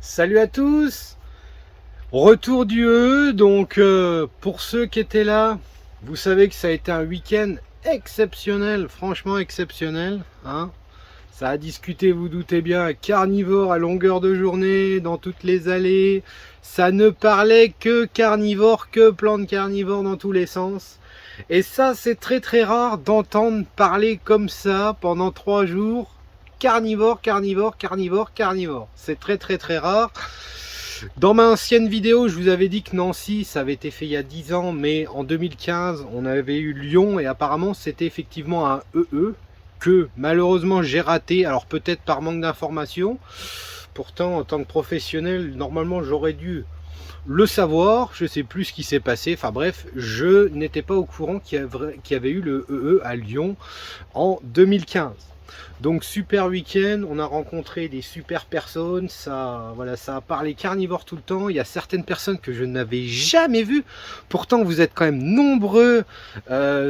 Salut à tous, retour du E, donc pour ceux qui étaient là, vous savez que ça a été un week-end exceptionnel, franchement exceptionnel, hein. Ça a discuté, vous doutez bien, carnivore à longueur de journée, dans toutes les allées, ça ne parlait que carnivore, que plantes carnivores dans tous les sens. Et ça, c'est très très rare d'entendre parler comme ça pendant 3 jours. Carnivore, carnivore, carnivore, carnivore. C'est très très très rare. Dans ma ancienne vidéo, je vous avais dit que Nancy, ça avait été fait il y a 10 ans, mais en 2015, on avait eu Lyon et apparemment c'était effectivement un EE que malheureusement j'ai raté, alors peut-être par manque d'informations. Pourtant, en tant que professionnel, normalement j'aurais dû le savoir, je sais plus ce qui s'est passé, enfin bref, je n'étais pas au courant qu'il y avait eu le EE à Lyon en 2015. Donc super week-end, on a rencontré des super personnes, ça, voilà, ça a parlé carnivore tout le temps. Il y a certaines personnes que je n'avais jamais vues, pourtant vous êtes quand même nombreux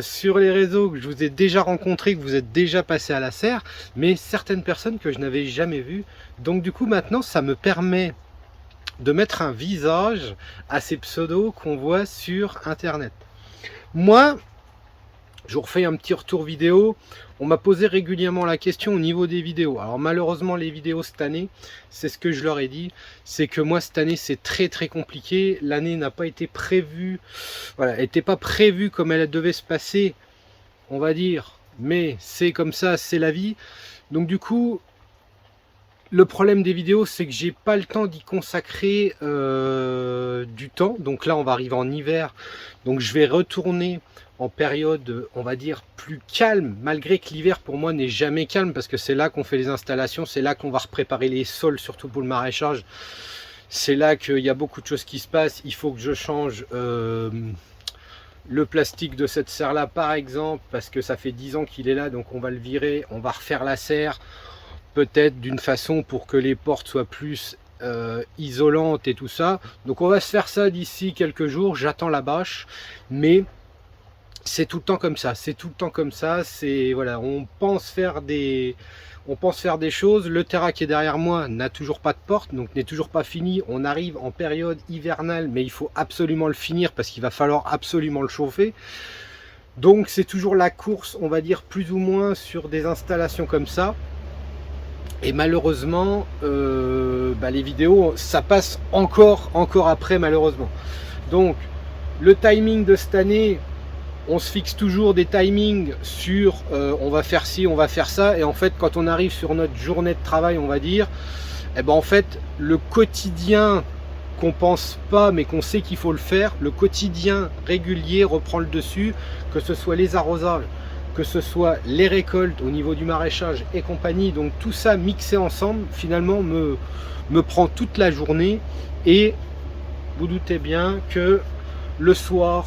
sur les réseaux, que je vous ai déjà rencontrés, que vous êtes déjà passés à la serre, mais certaines personnes que je n'avais jamais vues. Donc du coup maintenant ça me permet de mettre un visage à ces pseudos qu'on voit sur internet. Moi, je vous refais un petit retour vidéo. On m'a posé régulièrement la question au niveau des vidéos. Alors malheureusement les vidéos cette année, c'est ce que je leur ai dit, c'est que moi cette année c'est très très compliqué. L'année n'a pas été prévue, voilà, elle n'était pas prévue comme elle devait se passer, on va dire, mais c'est comme ça, c'est la vie. Donc du coup, le problème des vidéos, c'est que j'ai pas le temps d'y consacrer du temps. Donc là, on va arriver en hiver. Donc je vais retourner en période, on va dire, plus calme. Malgré que l'hiver, pour moi, n'est jamais calme. Parce que c'est là qu'on fait les installations. C'est là qu'on va repréparer les sols, surtout pour le maraîchage. C'est là qu'il y a beaucoup de choses qui se passent. Il faut que je change le plastique de cette serre-là, par exemple. Parce que ça fait 10 ans qu'il est là. Donc on va le virer. On va refaire la serre. Peut-être d'une façon pour que les portes soient plus isolantes et tout ça. Donc on va se faire ça d'ici quelques jours. J'attends la bâche, mais c'est tout le temps comme ça. C'est tout le temps comme ça. C'est voilà, on pense faire des choses. Le terrain qui est derrière moi n'a toujours pas de porte, donc n'est toujours pas fini. On arrive en période hivernale, mais il faut absolument le finir parce qu'il va falloir absolument le chauffer. Donc c'est toujours la course, on va dire plus ou moins sur des installations comme ça. Et malheureusement, les vidéos, ça passe encore après malheureusement. Donc, le timing de cette année, on se fixe toujours des timings sur on va faire ci, on va faire ça. Et en fait, quand on arrive sur notre journée de travail, on va dire, eh ben en fait, le quotidien qu'on pense pas, mais qu'on sait qu'il faut le faire, le quotidien régulier reprend le dessus, que ce soit les arrosages, que ce soit les récoltes au niveau du maraîchage et compagnie. Donc tout ça mixé ensemble finalement me prend toute la journée. Et vous doutez bien que le soir,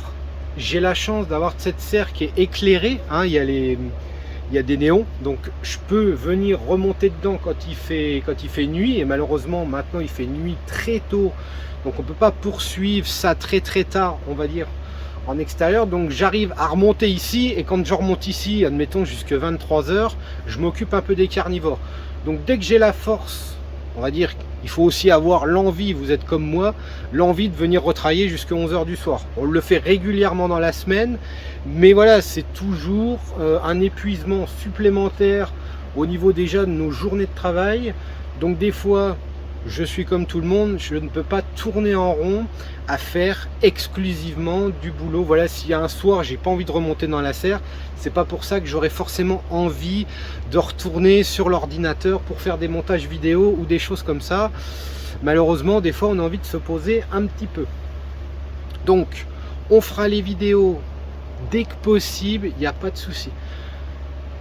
j'ai la chance d'avoir cette serre qui est éclairée, hein, il y a des néons, donc je peux venir remonter dedans quand il fait nuit. Et malheureusement maintenant il fait nuit très tôt, donc on peut pas poursuivre ça très très tard, on va dire, en extérieur. Donc j'arrive à remonter ici, et quand je remonte ici, admettons jusque 23 h, je m'occupe un peu des carnivores. Donc dès que j'ai la force, on va dire, il faut aussi avoir l'envie, vous êtes comme moi, l'envie de venir retravailler jusqu'à 11 h du soir. On le fait régulièrement dans la semaine, mais voilà, c'est toujours un épuisement supplémentaire au niveau déjà de nos journées de travail. Donc des fois, je suis comme tout le monde, je ne peux pas tourner en rond à faire exclusivement du boulot. Voilà, s'il y a un soir, j'ai pas envie de remonter dans la serre, c'est pas pour ça que j'aurais forcément envie de retourner sur l'ordinateur pour faire des montages vidéo ou des choses comme ça. Malheureusement, des fois, on a envie de se poser un petit peu. Donc, on fera les vidéos dès que possible, il n'y a pas de souci.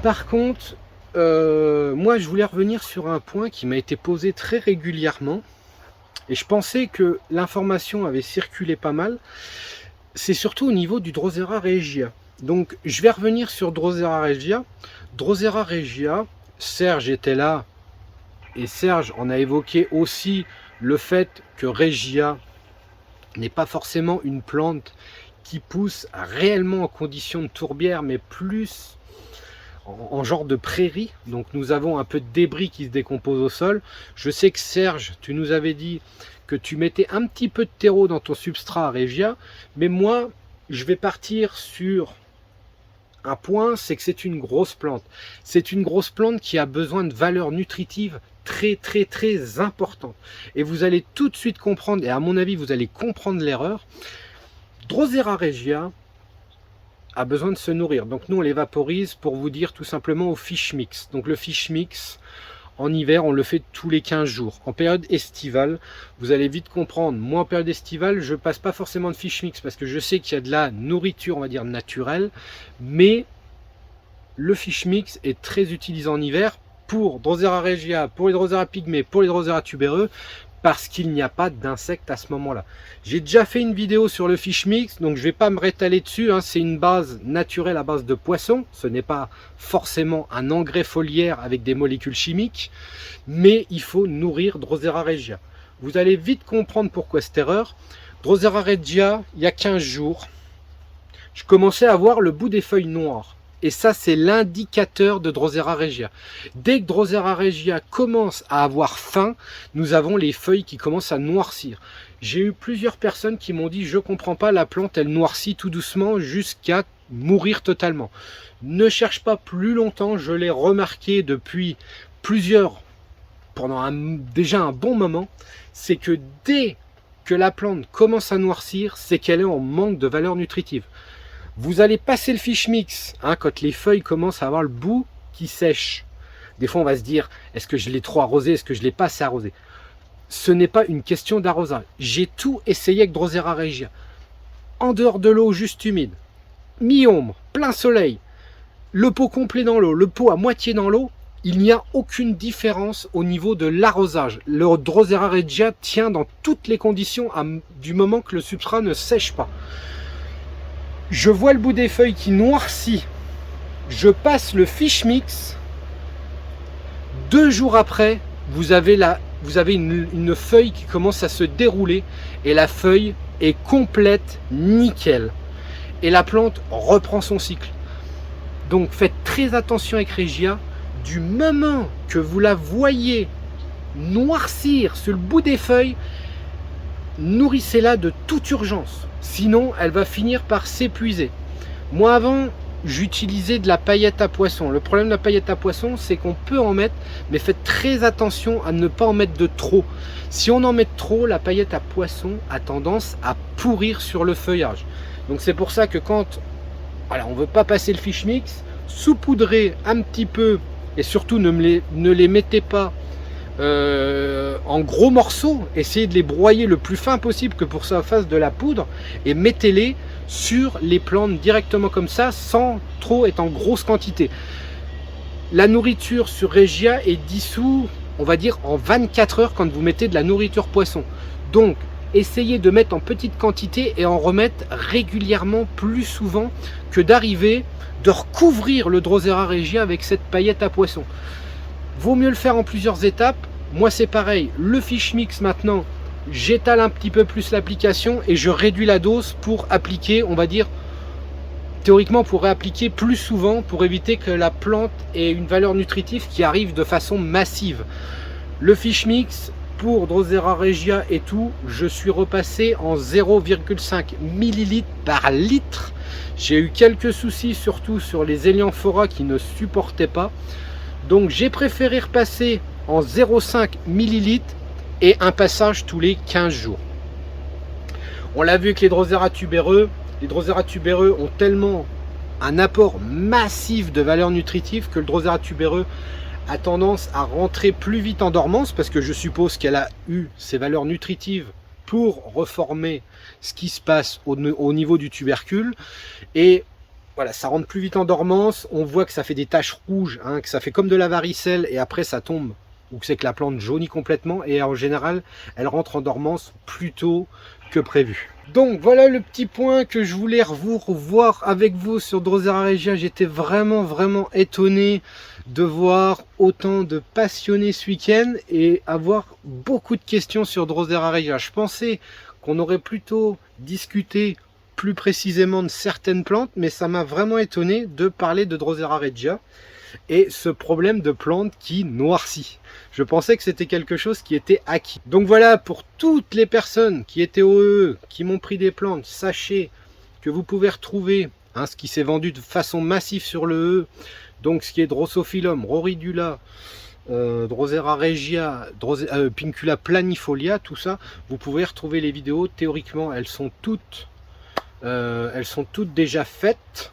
Par contre, moi je voulais revenir sur un point qui m'a été posé très régulièrement, et je pensais que l'information avait circulé pas mal. C'est surtout au niveau du Drosera regia. Donc je vais revenir sur Drosera regia. Drosera regia, Serge était là, et Serge en a évoqué aussi le fait que regia n'est pas forcément une plante qui pousse réellement en conditions de tourbière, mais plus en genre de prairie. Donc nous avons un peu de débris qui se décompose au sol. Je sais que Serge, tu nous avais dit que tu mettais un petit peu de terreau dans ton substrat Regia, mais moi je vais partir sur un point, c'est que c'est une grosse plante. C'est une grosse plante qui a besoin de valeurs nutritives très importantes. Et vous allez tout de suite comprendre, et à mon avis vous allez comprendre l'erreur. Drosera Regia a besoin de se nourrir. Donc nous on les vaporise pour vous dire tout simplement au fish mix. Donc le fish mix, en hiver, on le fait tous les 15 jours. En période estivale, vous allez vite comprendre. Moi, en période estivale, je passe pas forcément de fish mix parce que je sais qu'il y a de la nourriture, on va dire, naturelle. Mais le fish mix est très utilisé en hiver pour Drosera Regia, pour les Drosera pygmée, pour les Drosera tubéreux, parce qu'il n'y a pas d'insectes à ce moment-là. J'ai déjà fait une vidéo sur le fish mix, donc je ne vais pas me rétaler dessus. Hein. C'est une base naturelle à base de poisson. Ce n'est pas forcément un engrais foliaire avec des molécules chimiques, mais il faut nourrir Drosera Regia. Vous allez vite comprendre pourquoi cette erreur. Drosera Regia, il y a 15 jours, je commençais à voir le bout des feuilles noires. Et ça, c'est l'indicateur de Drosera Regia. Dès que Drosera Regia commence à avoir faim, nous avons les feuilles qui commencent à noircir. J'ai eu plusieurs personnes qui m'ont dit « Je comprends pas, la plante, elle noircit tout doucement jusqu'à mourir totalement. » Ne cherche pas plus longtemps, je l'ai remarqué depuis pendant déjà un bon moment, c'est que dès que la plante commence à noircir, c'est qu'elle est en manque de valeur nutritive. Vous allez passer le fish mix hein, quand les feuilles commencent à avoir le bout qui sèche. Des fois, on va se dire, est-ce que je l'ai trop arrosé, est-ce que je l'ai pas assez arrosé? Ce n'est pas une question d'arrosage. J'ai tout essayé avec Drosera Regia. En dehors de l'eau juste humide, mi-ombre, plein soleil, le pot complet dans l'eau, le pot à moitié dans l'eau, il n'y a aucune différence au niveau de l'arrosage. Le Drosera Regia tient dans toutes les conditions du moment que le substrat ne sèche pas. Je vois le bout des feuilles qui noircit. Je passe le fish mix. 2 jours après, vous avez une feuille qui commence à se dérouler et la feuille est complète, nickel. Et la plante reprend son cycle. Donc faites très attention avec Regia. Du moment que vous la voyez noircir sur le bout des feuilles, nourrissez-la de toute urgence. Sinon, elle va finir par s'épuiser. Moi, avant, j'utilisais de la paillette à poisson. Le problème de la paillette à poisson, c'est qu'on peut en mettre, mais faites très attention à ne pas en mettre de trop. Si on en met trop, la paillette à poisson a tendance à pourrir sur le feuillage. Donc c'est pour ça que quand on ne veut pas passer le fish mix, saupoudrez un petit peu, et surtout ne les mettez pas en gros morceaux, essayez de les broyer le plus fin possible que pour ça fasse de la poudre et mettez-les sur les plantes directement comme ça sans trop être en grosse quantité. La nourriture sur Regia est dissous, on va dire en 24 heures quand vous mettez de la nourriture poisson. Donc essayez de mettre en petite quantité et en remettre régulièrement plus souvent que d'arriver de recouvrir le Drosera Regia avec cette paillette à poisson. Vaut mieux le faire en plusieurs étapes. Moi c'est pareil, le fish mix maintenant, j'étale un petit peu plus l'application et je réduis la dose pour appliquer, on va dire, théoriquement on pourrait appliquer plus souvent pour éviter que la plante ait une valeur nutritive qui arrive de façon massive. Le fish mix pour Drosera Regia et tout, je suis repassé en 0,5 ml par litre. J'ai eu quelques soucis surtout sur les Elianthora qui ne supportaient pas. Donc j'ai préféré repasser en 0,5 ml et un passage tous les 15 jours. On l'a vu avec les Drosera tubéreux. Les Drosera tubéreux ont tellement un apport massif de valeur nutritive que le Drosera tubéreux a tendance à rentrer plus vite en dormance parce que je suppose qu'elle a eu ses valeurs nutritives pour reformer ce qui se passe au niveau du tubercule. Et voilà, ça rentre plus vite en dormance, on voit que ça fait des taches rouges, hein, que ça fait comme de la varicelle et après ça tombe, ou que c'est que la plante jaunit complètement et en général, elle rentre en dormance plus tôt que prévu. Donc voilà le petit point que je voulais revoir avec vous sur Drosera Regia. J'étais vraiment étonné de voir autant de passionnés ce week-end et avoir beaucoup de questions sur Drosera Regia. Je pensais qu'on aurait plutôt discuté plus précisément de certaines plantes, mais ça m'a vraiment étonné de parler de Drosera Regia. et ce problème de plante qui noircit. Je pensais que c'était quelque chose qui était acquis. Donc voilà, pour toutes les personnes qui étaient au EE, qui m'ont pris des plantes, sachez que vous pouvez retrouver ce qui s'est vendu de façon massive sur le E, donc ce qui est Drosophilum, Roridula, Drosera regia, Pincula planifolia, tout ça, vous pouvez retrouver les vidéos. Théoriquement, elles sont toutes déjà faites.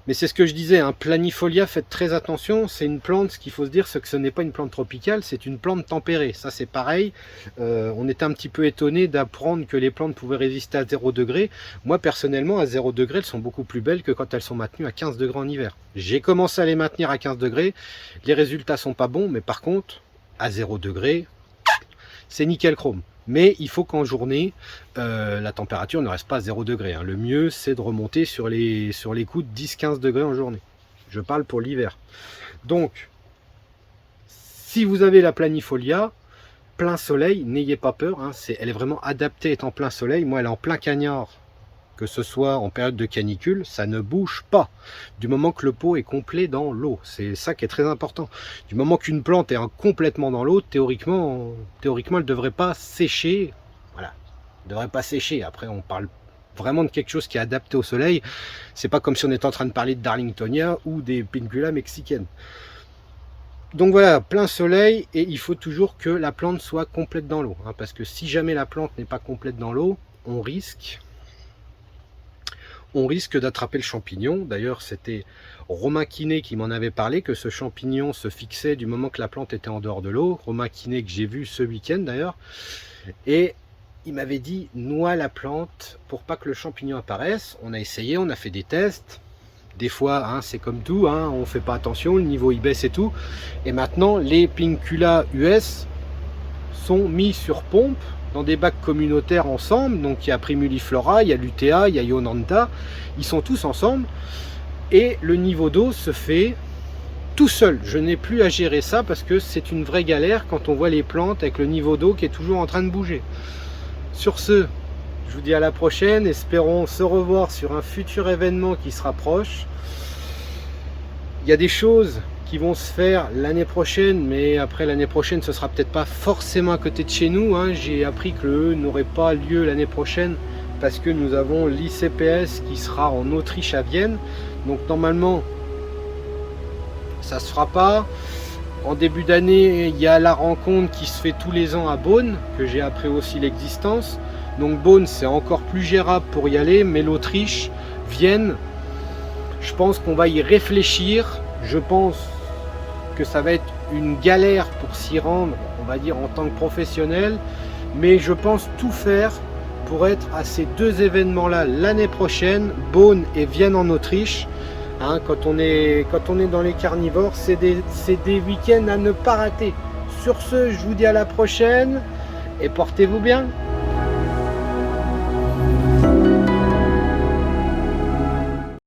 Mais c'est ce que je disais, planifolia, faites très attention, c'est une plante, ce qu'il faut se dire, c'est que ce n'est pas une plante tropicale, c'est une plante tempérée. Ça c'est pareil, on était un petit peu étonné d'apprendre que les plantes pouvaient résister à 0 degré. Moi personnellement, à 0 degré, elles sont beaucoup plus belles que quand elles sont maintenues à 15 degrés en hiver. J'ai commencé à les maintenir à 15 degrés, les résultats sont pas bons, mais par contre, à 0 degré, c'est nickel chrome. Mais il faut qu'en journée, la température ne reste pas à 0 degré. Le mieux, c'est de remonter sur les coups de 10-15 degrés en journée. Je parle pour l'hiver. Donc, si vous avez la planifolia, plein soleil, n'ayez pas peur. Elle est vraiment adaptée à être en plein soleil. Moi, elle est en plein cagnard. Que ce soit en période de canicule, ça ne bouge pas. Du moment que le pot est complet dans l'eau. C'est ça qui est très important. Du moment qu'une plante est complètement dans l'eau, théoriquement, elle ne devrait pas sécher. Voilà. Elle ne devrait pas sécher. Après, on parle vraiment de quelque chose qui est adapté au soleil. C'est pas comme si on était en train de parler de Darlingtonia ou des Pincula mexicaines. Donc voilà, plein soleil, et il faut toujours que la plante soit complète dans l'eau. Parce que si jamais la plante n'est pas complète dans l'eau, on risque d'attraper le champignon. D'ailleurs, c'était Romain Quinet qui m'en avait parlé, que ce champignon se fixait du moment que la plante était en dehors de l'eau. Romain Quinet que j'ai vu ce week-end d'ailleurs. Et il m'avait dit, noie la plante pour pas que le champignon apparaisse. On a essayé, on a fait des tests. Des fois, c'est comme tout, on fait pas attention, le niveau il baisse et tout. Et maintenant, les Pincula US sont mis sur pompe dans des bacs communautaires ensemble. Donc il y a Primuliflora, il y a Lutea, il y a Ionanta, ils sont tous ensemble et le niveau d'eau se fait tout seul. Je n'ai plus à gérer ça parce que c'est une vraie galère quand on voit les plantes avec le niveau d'eau qui est toujours en train de bouger. Sur ce, je vous dis à la prochaine, espérons se revoir sur un futur événement qui se rapproche. Il y a des choses qui vont se faire l'année prochaine, mais après l'année prochaine ce sera peut-être pas forcément à côté de chez nous. J'ai appris que le E n'aurait pas lieu l'année prochaine parce que nous avons l'ICPS qui sera en Autriche à Vienne, donc normalement ça se fera pas. En début d'année, il y a la rencontre qui se fait tous les ans à Beaune, que j'ai appris aussi l'existence. Donc Beaune c'est encore plus gérable pour y aller, mais l'Autriche, Vienne, je pense qu'on va y réfléchir. Je pense que ça va être une galère pour s'y rendre, on va dire en tant que professionnel, mais je pense tout faire pour être à ces deux événements là l'année prochaine, Beaune et Vienne en Autriche. Quand on est dans les carnivores, c'est des week-ends à ne pas rater. Sur ce, je vous dis à la prochaine et portez-vous bien.